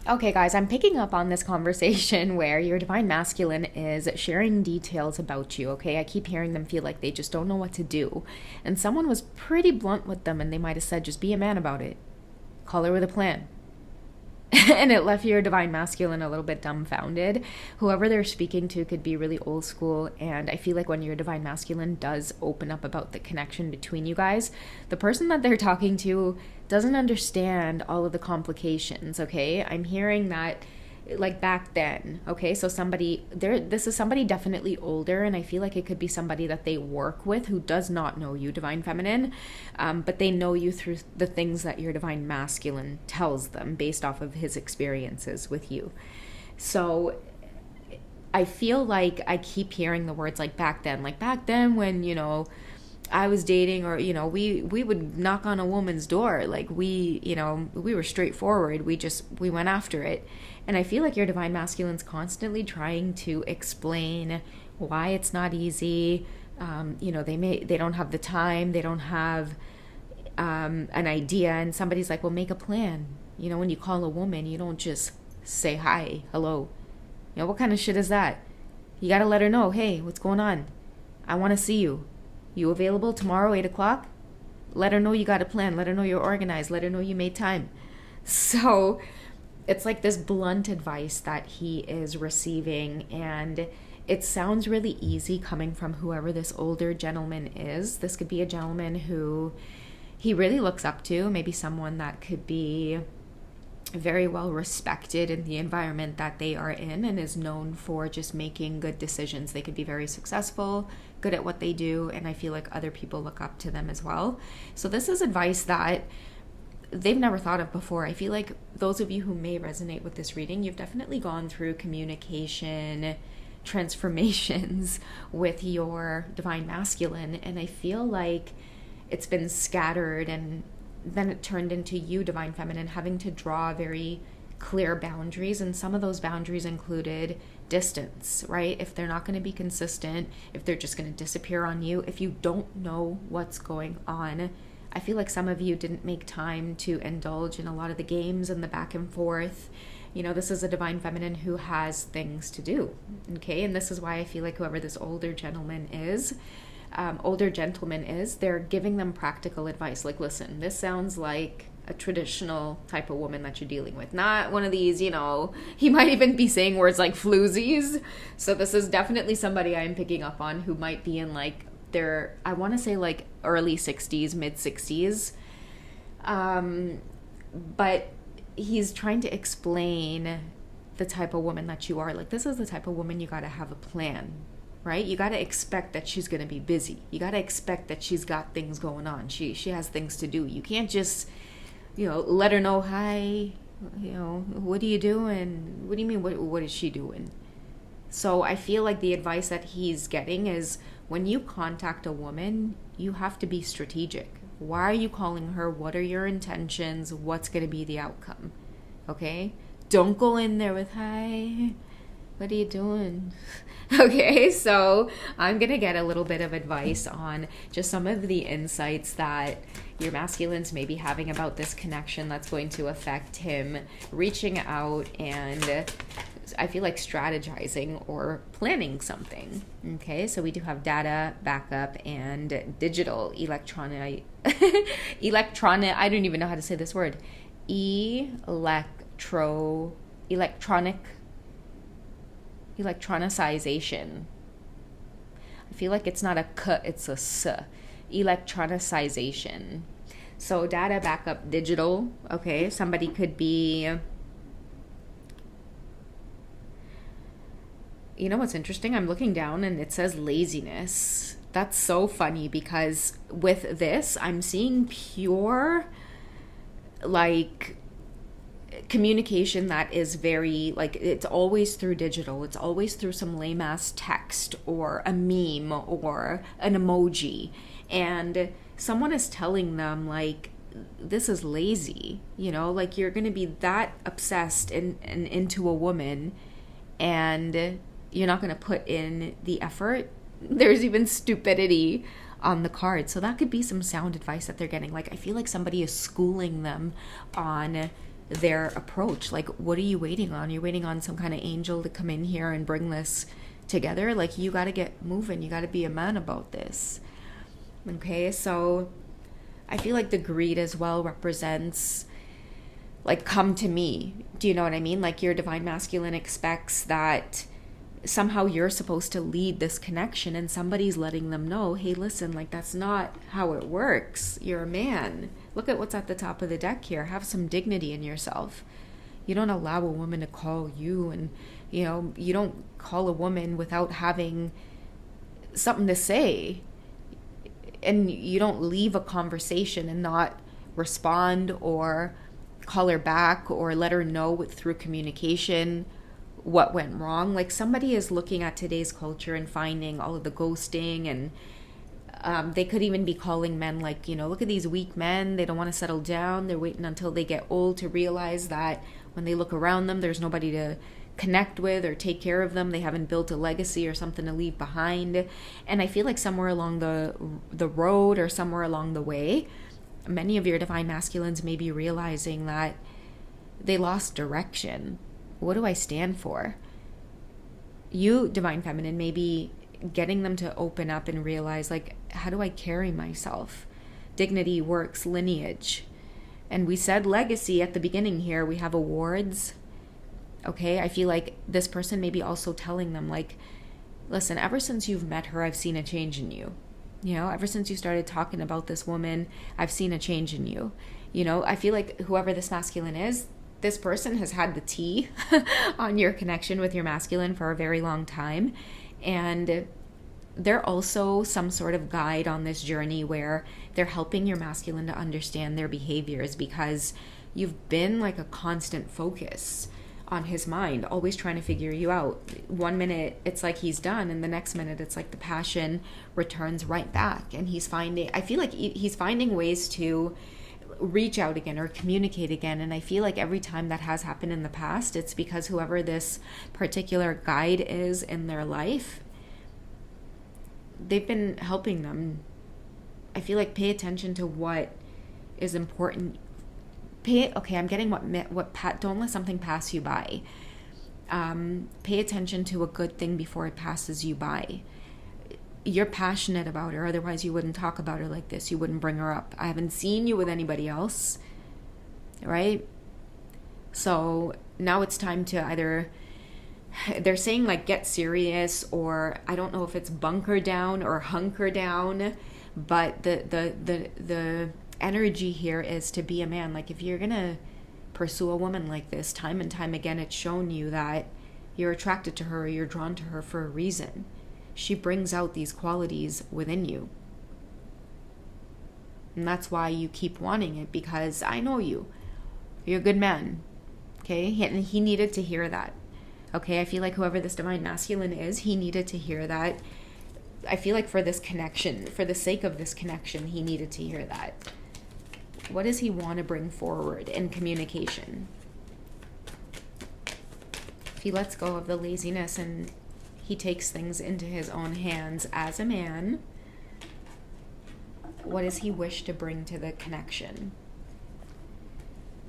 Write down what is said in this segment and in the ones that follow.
Okay, guys, I'm picking up on this conversation where your divine masculine is sharing details about you, okay? I keep hearing them feel like they just don't know what to do. And someone was pretty blunt with them and they might have said, just be a man about it. Call her with a plan. And it left your divine masculine a little bit dumbfounded. Whoever they're speaking to could be really old school, and I feel like when your divine masculine does open up about the connection between you guys, the person that they're talking to doesn't understand all of the complications, okay? I'm hearing that like back then, okay? So this is somebody definitely older, and I feel like it could be somebody that they work with who does not know you, divine feminine, but they know you through the things that your divine masculine tells them based off of his experiences with you. So I feel like I keep hearing the words like back then when, I was dating, or we would knock on a woman's door, like we were straightforward, we went after it. And I feel like your divine masculine's constantly trying to explain why it's not easy. They don't have the time, they don't have an idea, and somebody's like, well, make a plan. When you call a woman, you don't just say hi, hello. What kind of shit is that? You got to let her know, hey, what's going on? I want to see you. You available tomorrow, 8 o'clock? Let her know you got a plan. Let her know you're organized. Let her know you made time. So it's like this blunt advice that he is receiving, and it sounds really easy coming from whoever this older gentleman is. This could be a gentleman who he really looks up to, maybe someone that could be very well respected in the environment that they are in and is known for just making good decisions. They could be very successful, good at what they do, and I feel like other people look up to them as well. So this is advice that they've never thought of before. I feel like those of you who may resonate with this reading, you've definitely gone through communication transformations with your divine masculine, and I feel like it's been scattered, and then it turned into you, divine feminine, having to draw very clear boundaries, and some of those boundaries included distance, right? If they're not going to be consistent, if they're just going to disappear on you, if you don't know what's going on, I feel like some of you didn't make time to indulge in a lot of the games and the back and forth. This is a divine feminine who has things to do, okay? And this is why I feel like whoever this older gentleman is, they're giving them practical advice. Like, listen, this sounds like a traditional type of woman that you're dealing with. Not one of these, he might even be saying words like floozies. So this is definitely somebody I'm picking up on who might be in like their, I want to say like early 60s, mid 60s. But he's trying to explain the type of woman that you are. Like, this is the type of woman you got to have a plan, right? You got to expect that she's going to be busy. You got to expect that she's got things going on. She has things to do. You can't just, let her know, hi, what are you doing? What do you mean, what is she doing? So I feel like the advice that he's getting is when you contact a woman, you have to be strategic. Why are you calling her? What are your intentions? What's going to be the outcome? Okay? Don't go in there with, hi, what are you doing? Okay, so I'm going to get a little bit of advice on just some of the insights that your masculines may be having about this connection that's going to affect him reaching out and I feel like strategizing or planning something. Okay, so we do have data, backup, and digital electronic, I don't even know how to say this word. Electronicization. I feel like it's not a k, it's a s. Electronicization. So data, backup, digital. Okay, somebody could be, what's interesting? I'm looking down and it says laziness. That's so funny because with this, I'm seeing pure, like, communication that is very, like, it's always through digital. It's always through some lame ass text or a meme or an emoji. And someone is telling them, like, this is lazy, like you're going to be that obsessed and into a woman and you're not going to put in the effort. There's even stupidity on the card. So that could be some sound advice that they're getting. Like, I feel like somebody is schooling them on their approach. Like, what are you waiting on? You're waiting on some kind of angel to come in here and bring this together? Like, you got to get moving. You got to be a man about this. Okay, so I feel like the greed as well represents, like, come to me. Do you know what I mean? Like, your divine masculine expects that somehow you're supposed to lead this connection, and somebody's letting them know, hey, listen, like, that's not how it works. You're a man. Look at what's at the top of the deck here. Have some dignity in yourself. You don't allow a woman to call you, and, you know, you don't call a woman without having something to say. And you don't leave a conversation and not respond or call her back or let her know through communication what went wrong. Like, somebody is looking at today's culture and finding all of the ghosting, and they could even be calling men like, you know, look at these weak men. They don't want to settle down. They're waiting until they get old to realize that when they look around them, there's nobody to connect with or take care of them. They haven't built a legacy or something to leave behind. And I feel like somewhere along the road or somewhere along the way, many of your divine masculines may be realizing that they lost direction. What do I stand for? You, divine feminine, may be getting them to open up and realize, like, how do I carry myself? Dignity, works, lineage. And we said legacy at the beginning here. We have awards. Okay, I feel like this person may be also telling them, like, listen, ever since you've met her, I've seen a change in you. You know, ever since you started talking about this woman, I've seen a change in you. You know, I feel like whoever this masculine is, this person has had the tea on your connection with your masculine for a very long time. And they're also some sort of guide on this journey where they're helping your masculine to understand their behaviors, because you've been like a constant focus on his mind, always trying to figure you out. 1 minute it's like he's done, and the next minute it's like the passion returns right back, and I feel like he's finding ways to reach out again or communicate again. And I feel like every time that has happened in the past, it's because whoever this particular guide is in their life, they've been helping them. I feel like pay attention to what is important. I'm getting don't let something pass you by. Pay attention to a good thing before it passes you by. You're passionate about her, otherwise you wouldn't talk about her like this. You wouldn't bring her up. I haven't seen you with anybody else, right? So now it's time to either, they're saying like get serious, or I don't know if it's bunker down or hunker down, but the energy here is to be a man. Like, if you're gonna pursue a woman like this, time and time again, it's shown you that you're attracted to her, or you're drawn to her for a reason. She brings out these qualities within you. And that's why you keep wanting it, because I know you. You're a good man. Okay? And he needed to hear that. Okay? I feel like whoever this divine masculine is, he needed to hear that. I feel like for this connection, for the sake of this connection, he needed to hear that. What does he want to bring forward in communication? If he lets go of the laziness and he takes things into his own hands as a man, what does he wish to bring to the connection?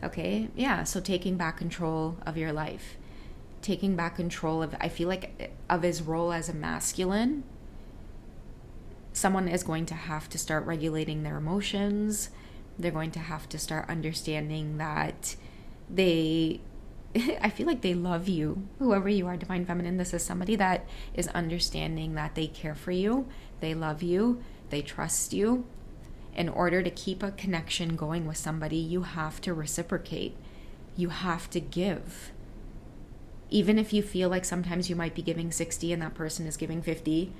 Okay, yeah, so taking back control of your life. Taking back control of, I feel like, of his role as a masculine. Someone is going to have to start regulating their emotions. They're going to have to start understanding that I feel like they love you. Whoever you are, divine feminine, this is somebody that is understanding that they care for you, they love you, they trust you. In order to keep a connection going with somebody, you have to reciprocate. You have to give. Even if you feel like sometimes you might be giving 60 and that person is giving 50,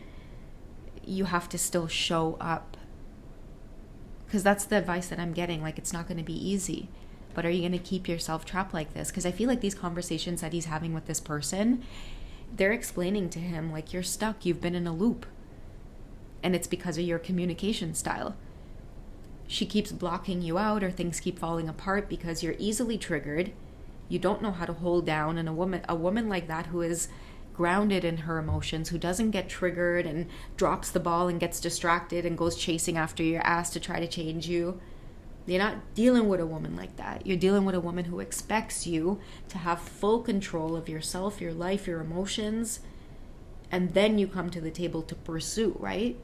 you have to still show up. Because that's the advice that I'm getting. Like, it's not going to be easy. But are you going to keep yourself trapped like this? Because I feel like these conversations that he's having with this person, they're explaining to him, like, you're stuck. You've been in a loop. And it's because of your communication style. She keeps blocking you out, or things keep falling apart because you're easily triggered. You don't know how to hold down. And a woman like that, who is grounded in her emotions, who doesn't get triggered and drops the ball and gets distracted and goes chasing after your ass to try to change you, You're not dealing with a woman like that. You're dealing with a woman who expects you to have full control of yourself, your life, your emotions, and then you come to the table to pursue, right?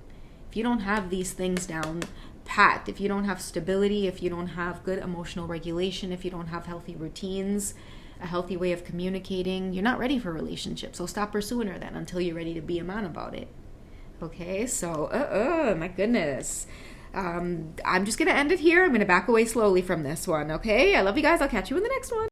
If you don't have these things down pat, if you don't have stability, if you don't have good emotional regulation, if you don't have healthy routines, a healthy way of communicating, you're not ready for a relationship. So stop pursuing her then until you're ready to be a man about it. Okay, so, my goodness. I'm just going to end it here. I'm going to back away slowly from this one, okay? I love you guys. I'll catch you in the next one.